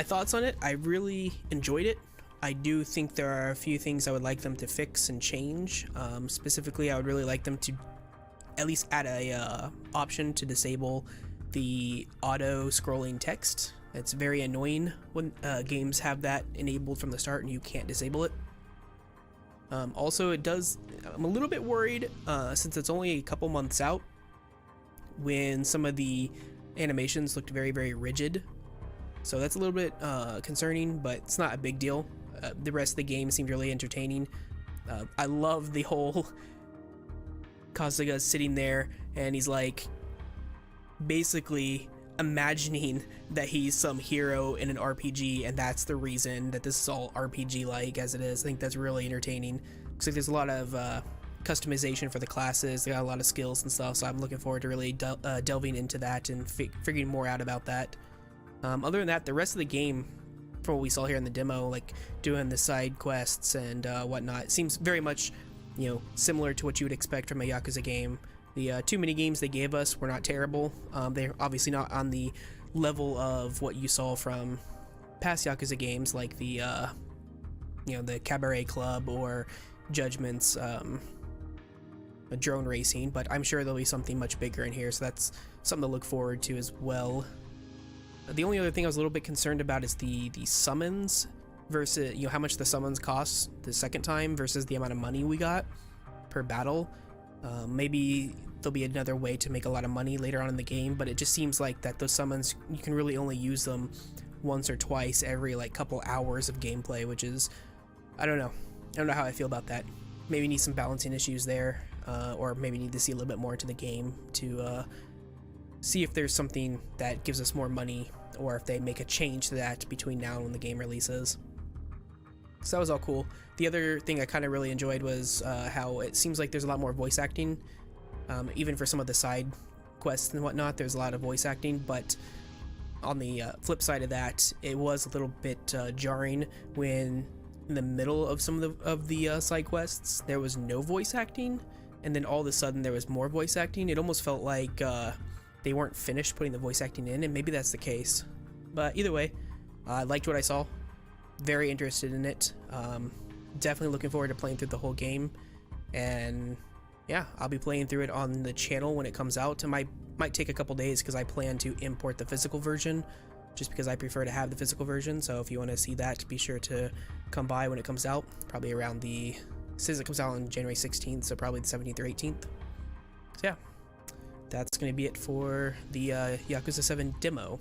My thoughts on it, I really enjoyed it. I do think there are a few things I would like them to fix and change. Specifically, I would really like them to at least add a option to disable the auto scrolling text. It's very annoying when games have that enabled from the start and you can't disable it. Also, I'm a little bit worried since it's only a couple months out, when some of the animations looked very, very rigid. So that's a little bit concerning, but it's not a big deal. The rest of the game seemed really entertaining. I love the whole Kasuga sitting there and he's like basically imagining that he's some hero in an RPG, and that's the reason that this is all RPG like as it is. I think that's really entertaining. Looks like there's a lot of customization for the classes. They got a lot of skills and stuff, so I'm looking forward to really delving into that and figuring more out about that. Other than that, the rest of the game, from what we saw here in the demo, like doing the side quests and whatnot, seems very much, similar to what you would expect from a Yakuza game. The 2 mini games they gave us were not terrible. They're obviously not on the level of what you saw from past Yakuza games, like the Cabaret Club or Judgment's drone racing, but I'm sure there'll be something much bigger in here, so that's something to look forward to as well. The only other thing I was a little bit concerned about is the summons versus, how much the summons cost the second time versus the amount of money we got per battle. Maybe there'll be another way to make a lot of money later on in the game, but it just seems like that those summons, you can really only use them once or twice every couple hours of gameplay, which is, I don't know how I feel about that. Maybe need some balancing issues there, or maybe need to see a little bit more into the game to see if there's something that gives us more money, or if they make a change to that between now and when the game releases. So that was all cool. The other thing I kind of really enjoyed was how it seems like there's a lot more voice acting. Even for some of the side quests and whatnot, there's a lot of voice acting, but on the flip side of that, it was a little bit jarring when in the middle of some of the side quests there was no voice acting, and then all of a sudden there was more voice acting. It almost felt like they weren't finished putting the voice acting in, and maybe that's the case. But either way, I liked what I saw. Very interested in it. Definitely looking forward to playing through the whole game, and yeah, I'll be playing through it on the channel when it comes out. It might take a couple days because I plan to import the physical version, just because I prefer to have the physical version. So if you want to see that, be sure to come by when it comes out, probably around it says it comes out on January 16th, so probably the 17th or 18th. So yeah, that's going to be it for the Yakuza 7 demo.